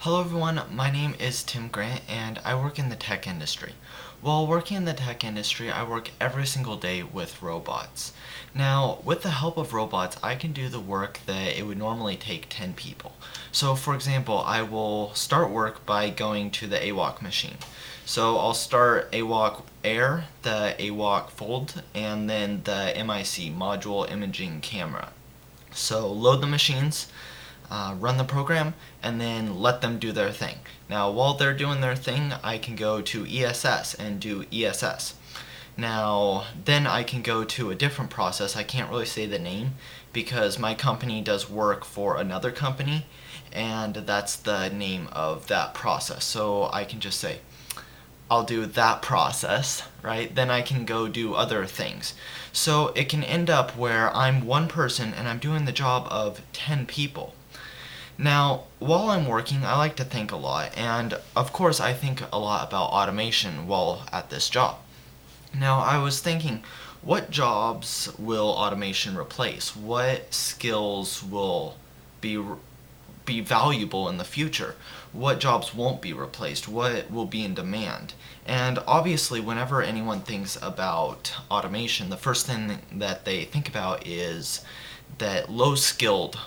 Hello everyone, my name is Tim Grant and I work in the tech industry. While working in the tech industry, I work every single day with robots. Now, with the help of robots, I can do the work that it would normally take 10 people. So for example, I will start work by going to the AWOC machine. So I'll start AWOC Air, the AWOC Fold, and then the MIC, Module Imaging Camera. So load the machines, run the program, and then let them do their thing. Now, while they're doing their thing, I can go to ESS and do ESS. Now, then I can go to a different process. I can't really say the name because my company does work for another company, and that's the name of that process. So I can just say, I'll do that process, right? Then I can go do other things. So it can end up where I'm one person and I'm doing the job of 10 people. Now, while I'm working, I like to think a lot, and of course I think a lot about automation while at this job. Now, I was thinking, what jobs will automation replace? What skills will be valuable in the future? What jobs won't be replaced? What will be in demand? And obviously, whenever anyone thinks about automation, the first thing that they think about is that low-skilled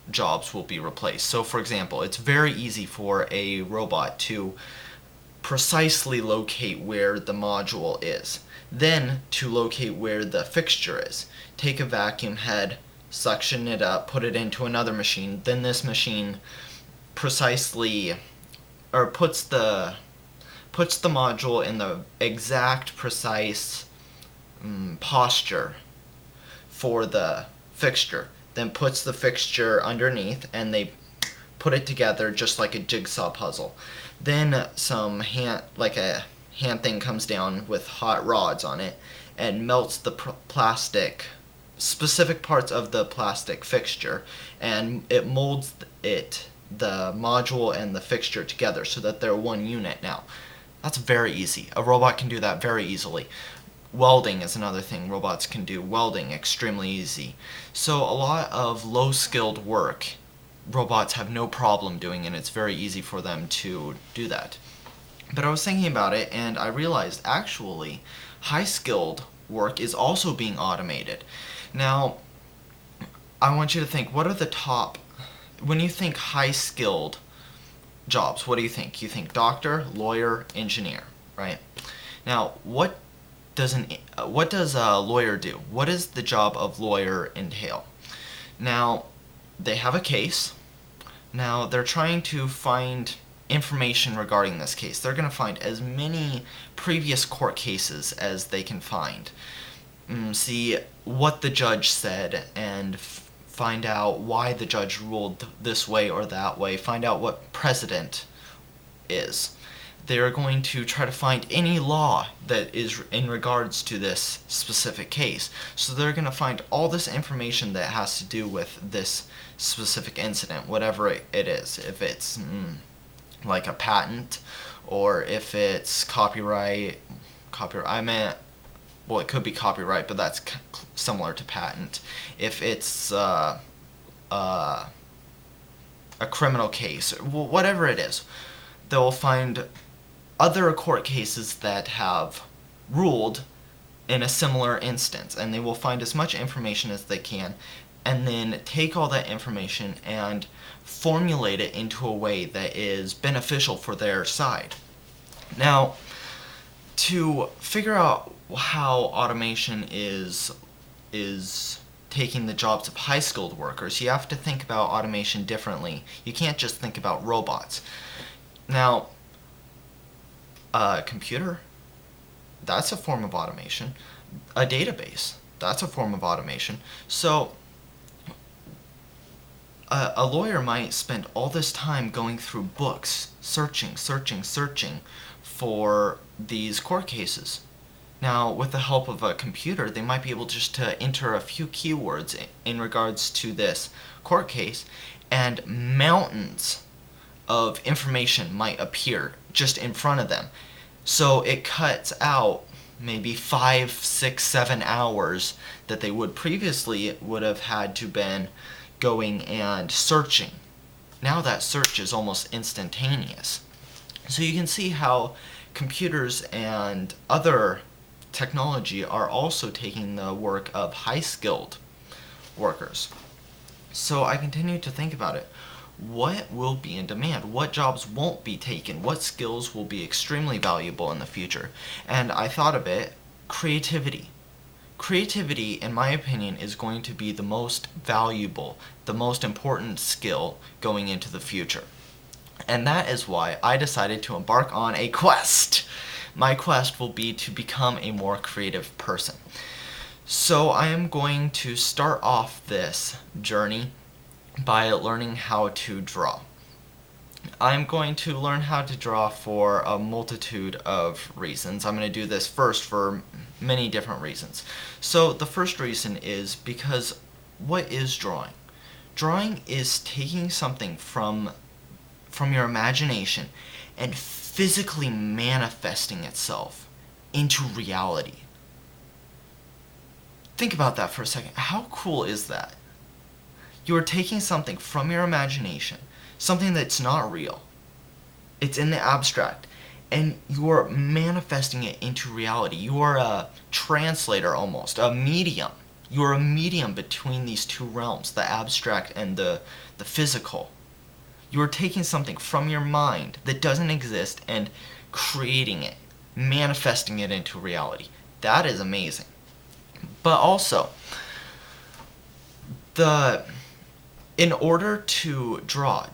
jobs will be replaced. So for example, it's very easy for a robot to precisely locate where the module is, then to locate where the fixture is. Take a vacuum head, suction it up, put it into another machine, then this machine precisely or puts the module in the exact precise posture for the fixture, then puts the fixture underneath, and they put it together just like a jigsaw puzzle. Then a hand thing comes down with hot rods on it and melts the specific parts of the plastic fixture, and it molds the module and the fixture together so that they're one unit now. That's very easy. A robot can do that very easily. Welding is another thing. Robots can do welding extremely easy. So a lot of low-skilled work, robots have no problem doing, and it's very easy for them to do that. But I was thinking about it, and I realized actually high-skilled work is also being automated. Now, I want you to think, what are the top, when you think high-skilled jobs, what do you think? You think doctor, lawyer, engineer, right? Now, what does a lawyer do? What does the job of lawyer entail? Now, they have a case. Now, they're trying to find information regarding this case. They're going to find as many previous court cases as they can find. See what the judge said and find out why the judge ruled this way or that way. Find out what precedent is. They're going to try to find any law that is in regards to this specific case. So they're going to find all this information that has to do with this specific incident, whatever it is. If it's like a patent, or if it's copyright, well, it could be copyright, but that's similar to patent. If it's a criminal case, whatever it is, they'll find other court cases that have ruled in a similar instance, and they will find as much information as they can, and then take all that information and formulate it into a way that is beneficial for their side. Now, to figure out how automation is taking the jobs of high-skilled workers, you have to think about automation differently. You can't just think about robots. Now, a computer, that's a form of automation. A database, that's a form of automation. So a lawyer might spend all this time going through books, searching for these court cases. Now, with the help of a computer, they might be able just to enter a few keywords in regards to this court case, and mountains of information might appear just in front of them. So it cuts out maybe 5, 6, 7 hours that they would previously would have had to been going and searching now that search is almost instantaneous. So you can see how computers and other technology are also taking the work of high-skilled workers. So I continue to think about it. What will be in demand? What jobs won't be taken? What skills will be extremely valuable in the future? And I thought of it, creativity. Creativity, in my opinion, is going to be the most valuable, the most important skill going into the future. And that is why I decided to embark on a quest. My quest will be to become a more creative person. So I am going to start off this journey by learning how to draw. I'm going to learn how to draw for a multitude of reasons. I'm going to do this first for many different reasons. So the first reason is because what is drawing? Drawing is taking something from your imagination and physically manifesting itself into reality. Think about that for a second. How cool is that? You are taking something from your imagination, something that's not real, it's in the abstract, and you are manifesting it into reality. You are a translator almost, a medium. You are a medium between these two realms, the abstract and the physical. You are taking something from your mind that doesn't exist and creating it, manifesting it into reality. That is amazing. But also, in order to draw,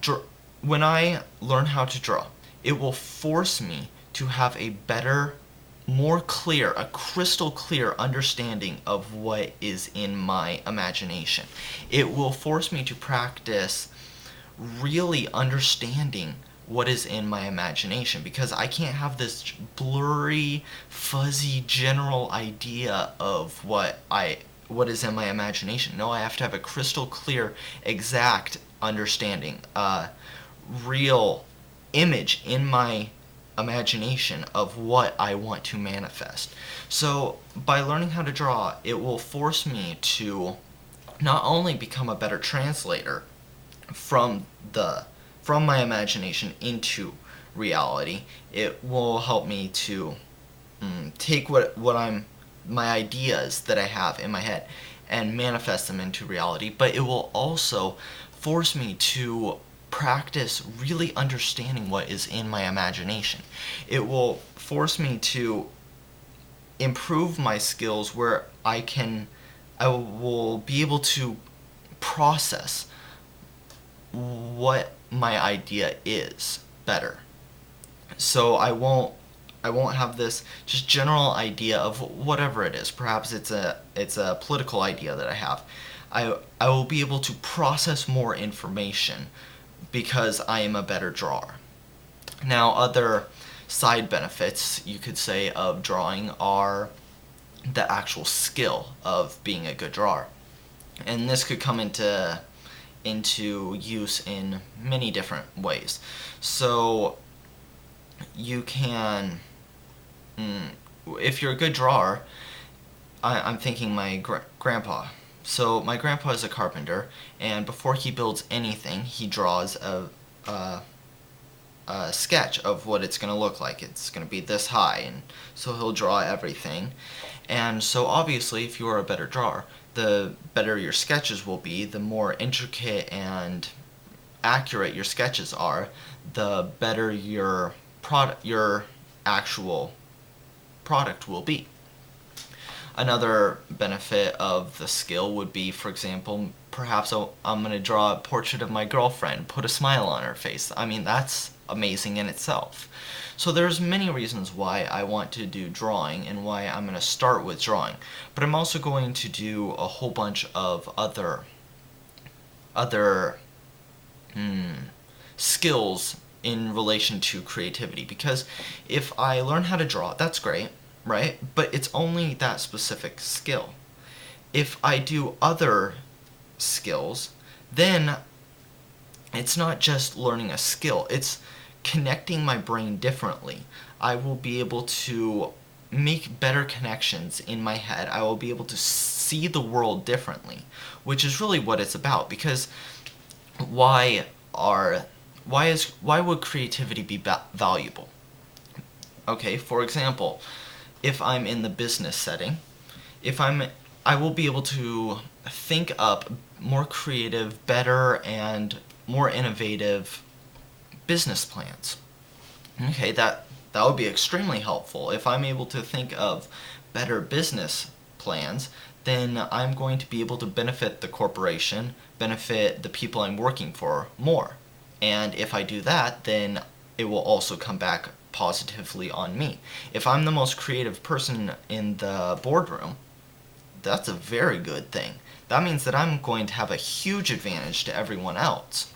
when I learn how to draw, it will force me to have a better, more clear, a crystal clear understanding of what is in my imagination. It will force me to practice really understanding what is in my imagination, because I can't have this blurry, fuzzy, general idea of what is in my imagination. No, I have to have a crystal clear, exact understanding, real image in my imagination of what I want to manifest. So by learning how to draw, it will force me to not only become a better translator from my imagination into reality, it will help me to take my ideas that I have in my head and manifest them into reality, but it will also force me to practice really understanding what is in my imagination. It will force me to improve my skills where I will be able to process what my idea is better. So I won't have this just general idea of whatever it is. Perhaps it's a political idea that I have. I will be able to process more information because I am a better drawer. Now, other side benefits, you could say, of drawing are the actual skill of being a good drawer. And this could come into use in many different ways. So you can, if you're a good drawer, I'm thinking my grandpa. So my grandpa is a carpenter, and before he builds anything, he draws a sketch of what it's going to look like. It's going to be this high, and so he'll draw everything. And so obviously, if you are a better drawer, the better your sketches will be, the more intricate and accurate your sketches are, the better your actual product will be. Another benefit of the skill would be, for example, perhaps I'm going to draw a portrait of my girlfriend, put a smile on her face. I mean, that's amazing in itself. So there's many reasons why I want to do drawing and why I'm going to start with drawing. But I'm also going to do a whole bunch of other skills in relation to creativity. Because if I learn how to draw, that's great, right? But it's only that specific skill. If I do other skills, then it's not just learning a skill, it's connecting my brain differently. I will be able to make better connections in my head. I will be able to see the world differently, which is really what it's about. Because why why would creativity be valuable? Okay, for example, if I'm in the business setting, if I'm I will be able to think up more creative, better, and more innovative business plans. Okay, that would be extremely helpful. If I'm able to think of better business plans, then I'm going to be able to benefit the corporation, benefit the people I'm working for more. And if I do that, then it will also come back positively on me. If I'm the most creative person in the boardroom, that's a very good thing. That means that I'm going to have a huge advantage to everyone else.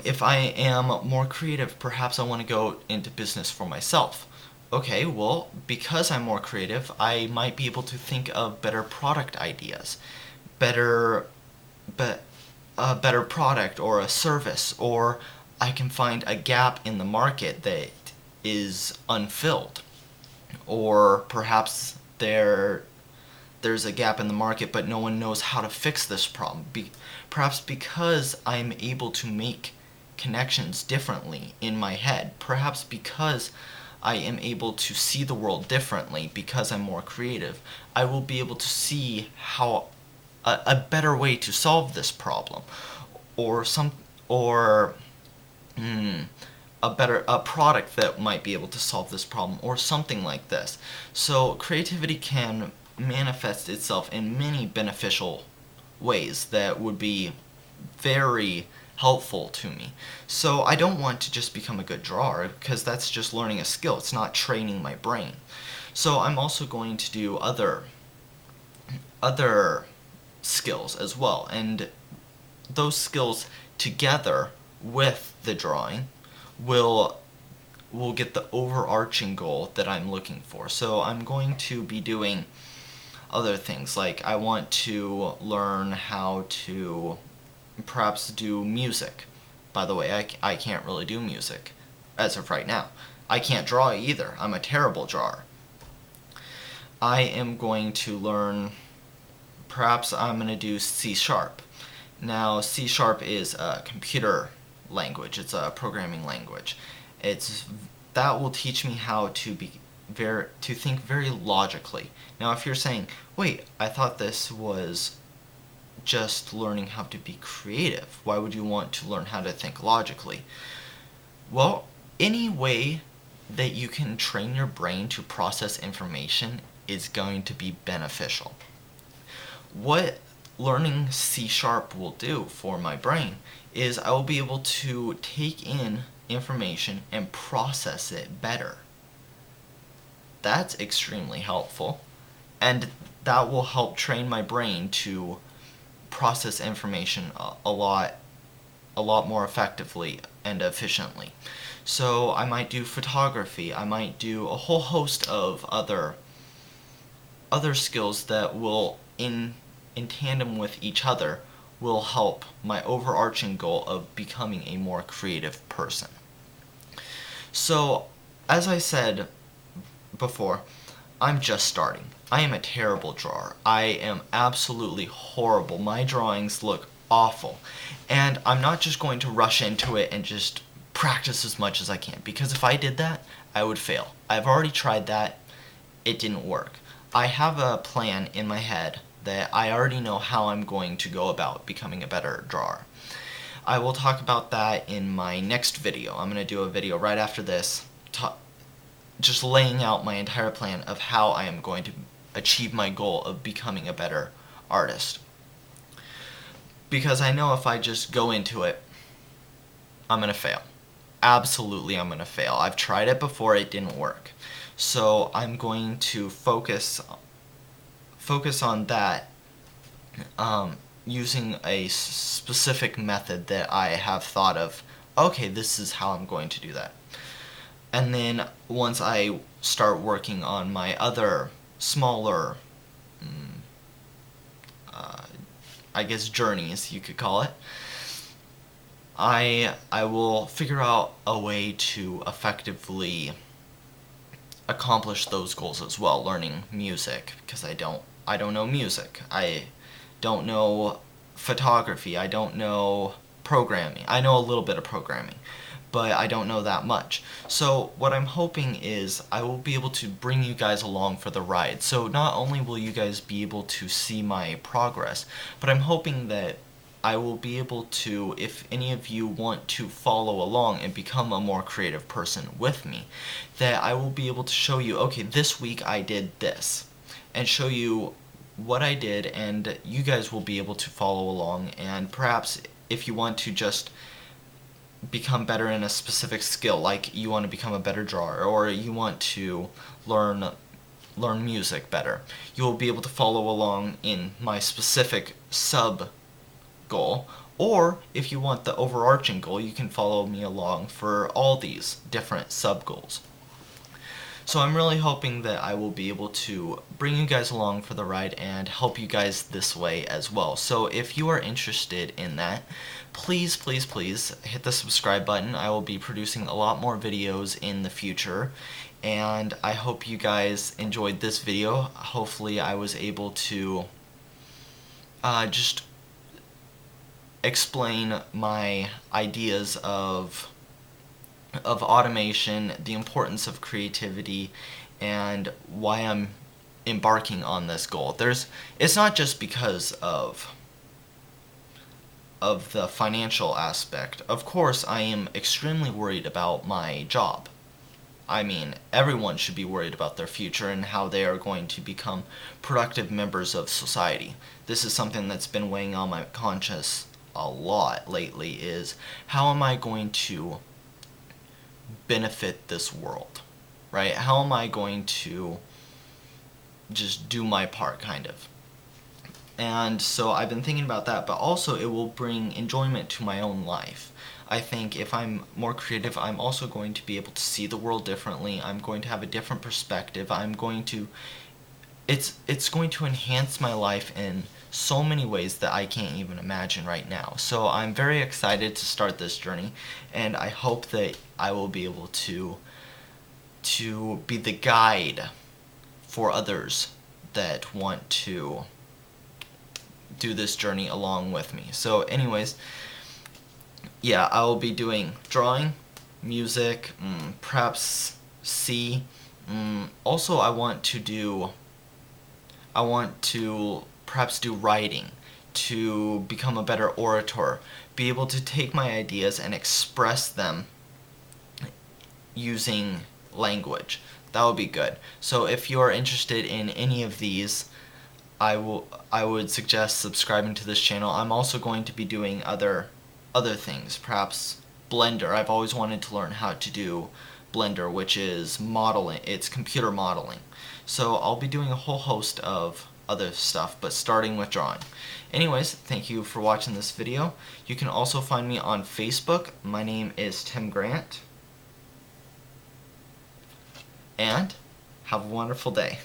If I am more creative, perhaps I want to go into business for myself. Okay, well, because I'm more creative, I might be able to think of better product ideas, better, a better product or a service, or I can find a gap in the market that is unfilled, or perhaps there's a gap in the market but no one knows how to fix this problem. Perhaps because I'm able to make connections differently in my head, perhaps because I am able to see the world differently because I'm more creative, I will be able to see how a better way to solve this problem, or a product that might be able to solve this problem, or something like this. So creativity can manifest itself in many beneficial ways that would be very helpful to me. So I don't want to just become a good drawer, because that's just learning a skill. It's not training my brain. So I'm also going to do other skills as well, and those skills together with the drawing will get the overarching goal that I'm looking for. So I'm going to be doing other things, like I want to learn how to perhaps do music. By the way, I can't really do music as of right now. I can't draw either. I'm a terrible drawer. I am going to learn, perhaps I'm going to do C#. Now, C# is a computer language. It's a programming language. That will teach me how to think very logically. Now, if you're saying, wait, I thought this was just learning how to be creative, why would you want to learn how to think logically? Well, any way that you can train your brain to process information is going to be beneficial. What learning C# will do for my brain is I will be able to take in information and process it better. That's extremely helpful, and that will help train my brain to process information a lot more effectively and efficiently. So I might do photography, I might do a whole host of other skills that will, in tandem with each other, will help my overarching goal of becoming a more creative person. So, as I said before, I'm just starting. I am a terrible drawer. I am absolutely horrible. My drawings look awful. And I'm not just going to rush into it and just practice as much as I can, because if I did that, I would fail. I've already tried that. It didn't work. I have a plan in my head that I already know how I'm going to go about becoming a better drawer. I will talk about that in my next video. I'm going to do a video right after this, just laying out my entire plan of how I am going to achieve my goal of becoming a better artist. Because I know if I just go into it, I'm going to fail. Absolutely, I'm going to fail. I've tried it before, it didn't work. So I'm going to focus on that, using a specific method that I have thought of. Okay, this is how I'm going to do that. And then once I start working on my other smaller, I guess journeys, you could call it, I will figure out a way to effectively accomplish those goals as well. Learning music, because I don't know music. I don't know photography, I don't know programming. I know a little bit of programming, but I don't know that much. So what I'm hoping is I will be able to bring you guys along for the ride. So not only will you guys be able to see my progress, but I'm hoping that I will be able to, if any of you want to follow along and become a more creative person with me, that I will be able to show you, okay, this week I did this, and show you what I did, and you guys will be able to follow along. And perhaps if you want to just become better in a specific skill, like you want to become a better drawer, or you want to learn music better, you will be able to follow along in my specific sub goal. Or if you want the overarching goal, you can follow me along for all these different sub goals. So I'm really hoping that I will be able to bring you guys along for the ride and help you guys this way as well. So if you are interested in that, please, please, please hit the subscribe button. I will be producing a lot more videos in the future, and I hope you guys enjoyed this video. Hopefully I was able to just explain my ideas of automation, the importance of creativity, and why I'm embarking on this goal. It's not just because of the financial aspect. Of course, I am extremely worried about my job. I mean, everyone should be worried about their future and how they are going to become productive members of society. This is something that's been weighing on my conscience a lot lately, is how am I going to benefit this world, right? How am I going to just do my part, kind of? And so I've been thinking about that, but also it will bring enjoyment to my own life. I think if I'm more creative, I'm also going to be able to see the world differently. I'm going to have a different perspective. It's going to enhance my life in so many ways that I can't even imagine right now. So I'm very excited to start this journey, and I hope that I will be able to be the guide for others that want to do this journey along with me. So anyways, yeah, I will be doing drawing, music, perhaps C. Also, I want to perhaps do writing, to become a better orator, be able to take my ideas and express them using language. That would be good. So if you are interested in any of these, I would suggest subscribing to this channel. I'm also going to be doing other things, perhaps Blender. I've always wanted to learn how to do Blender, which is modeling. It's computer modeling. So I'll be doing a whole host of other stuff, but starting with drawing. Anyways, thank you for watching this video. You can also find me on Facebook. My name is Tim Grant. And have a wonderful day.